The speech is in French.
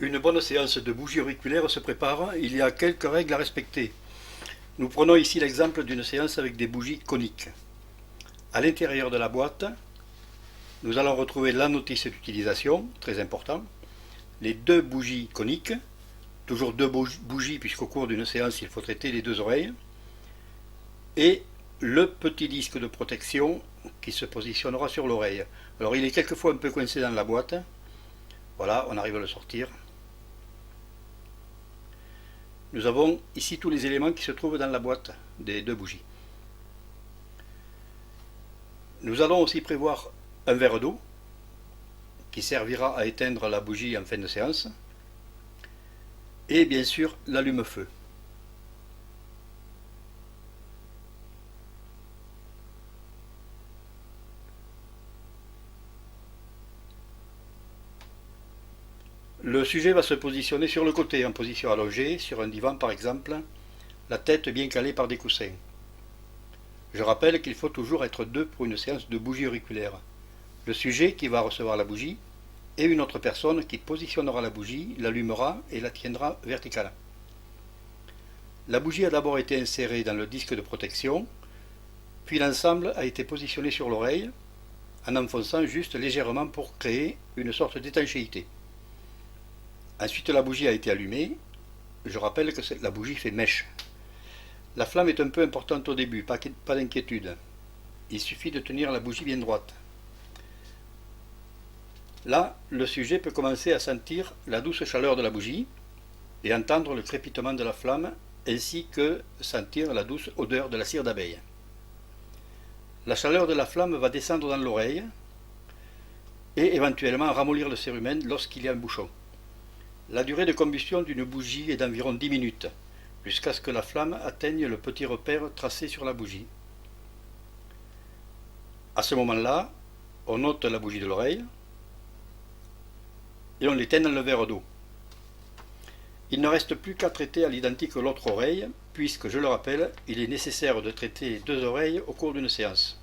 Une bonne séance de bougies auriculaires se prépare, il y a quelques règles à respecter. Nous prenons ici l'exemple d'une séance avec des bougies coniques. À l'intérieur de la boîte, nous allons retrouver la notice d'utilisation, très important, les deux bougies coniques, toujours deux bougies puisqu'au cours d'une séance il faut traiter les deux oreilles, et le petit disque de protection qui se positionnera sur l'oreille. Alors il est quelquefois un peu coincé dans la boîte, voilà, on arrive à le sortir. Nous avons ici tous les éléments qui se trouvent dans la boîte des deux bougies. Nous allons aussi prévoir un verre d'eau qui servira à éteindre la bougie en fin de séance et bien sûr l'allume-feu. Le sujet va se positionner sur le côté, en position allongée, sur un divan par exemple, la tête bien calée par des coussins. Je rappelle qu'il faut toujours être deux pour une séance de bougie auriculaire. Le sujet qui va recevoir la bougie et une autre personne qui positionnera la bougie, l'allumera et la tiendra verticale. La bougie a d'abord été insérée dans le disque de protection, puis l'ensemble a été positionné sur l'oreille en enfonçant juste légèrement pour créer une sorte d'étanchéité. Ensuite la bougie a été allumée. Je rappelle que la bougie fait mèche. La flamme est un peu importante au début, pas d'inquiétude. Il suffit de tenir la bougie bien droite. Là, le sujet peut commencer à sentir la douce chaleur de la bougie et entendre le crépitement de la flamme ainsi que sentir la douce odeur de la cire d'abeille. La chaleur de la flamme va descendre dans l'oreille et éventuellement ramollir le cérumen lorsqu'il y a un bouchon. La durée de combustion d'une bougie est d'environ 10 minutes, jusqu'à ce que la flamme atteigne le petit repère tracé sur la bougie. À ce moment-là, on ôte la bougie de l'oreille et on l'éteint dans le verre d'eau. Il ne reste plus qu'à traiter à l'identique l'autre oreille, puisque, je le rappelle, il est nécessaire de traiter les deux oreilles au cours d'une séance.